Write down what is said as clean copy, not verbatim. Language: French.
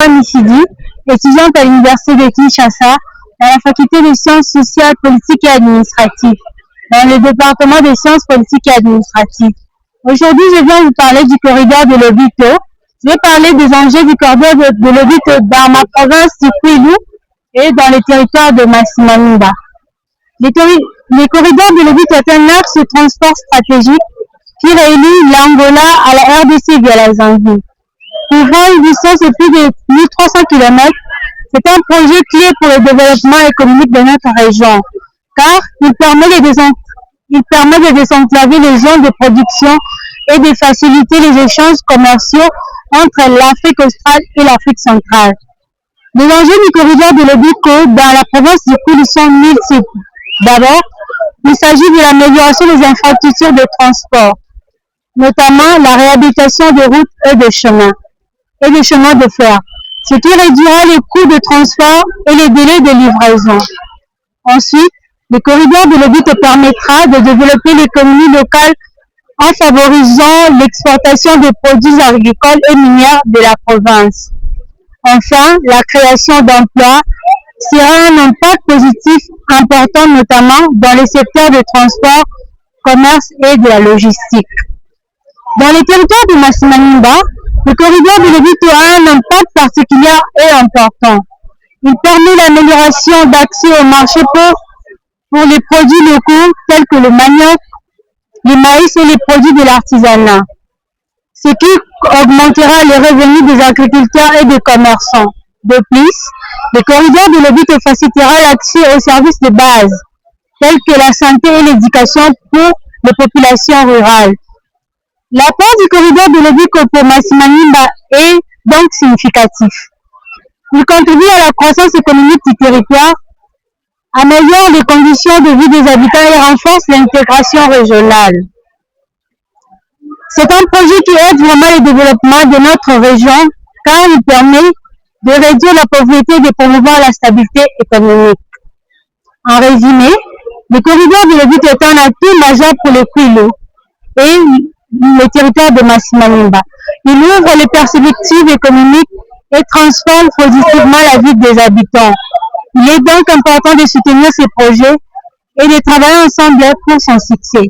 Missidi, étudiante à l'Université de Kinshasa, dans la faculté des sciences sociales, politiques et administratives, dans le département des sciences politiques et administratives. Aujourd'hui, je viens vous parler du corridor de Lobito. Je vais parler des enjeux du corridor de Lobito dans ma province du Kwilu et dans le territoire de Masimanimba. Les corridors de Lobito est un axe de transport stratégique qui relie l'Angola à la RDC via la Zambie. Couvrant une distance de plus de 1300 km, c'est un projet clé pour le développement économique de notre région, car il permet de désenclaver les zones de production et de faciliter les échanges commerciaux entre l'Afrique australe et l'Afrique centrale. Les enjeux du corridor de Lobito dans la province du Kwilu sont multiples. D'abord, il s'agit de l'amélioration des infrastructures de transport, notamment la réhabilitation des routes et des chemins de fer, ce qui réduira les coûts de transport et les délais de livraison. Ensuite, le corridor de Lobito permettra de développer l'économie locale en favorisant l'exportation des produits agricoles et miniers de la province. Enfin, la création d'emplois sera un impact positif important, notamment dans les secteurs de transport, commerce et de la logistique. Dans les territoires de Masimanimba, le corridor de Lobito a un impact particulier et important. Il permet l'amélioration d'accès au marché pour les produits locaux tels que le manioc, le maïs et les produits de l'artisanat, ce qui augmentera les revenus des agriculteurs et des commerçants. De plus, le corridor de Lobito facilitera l'accès aux services de base, tels que la santé et l'éducation pour les populations rurales. L'apport du corridor de Lobito pour Masimanimba est donc significatif. Il contribue à la croissance économique du territoire, améliore les conditions de vie des habitants et renforce l'intégration régionale. C'est un projet qui aide vraiment le développement de notre région car il permet de réduire la pauvreté et de promouvoir la stabilité économique. En résumé, le corridor de Lobito est un atout majeur pour le Kwilu et le territoire de Masimanimba. Il ouvre les perspectives économiques et transforme positivement la vie des habitants. Il est donc important de soutenir ces projets et de travailler ensemble pour son succès.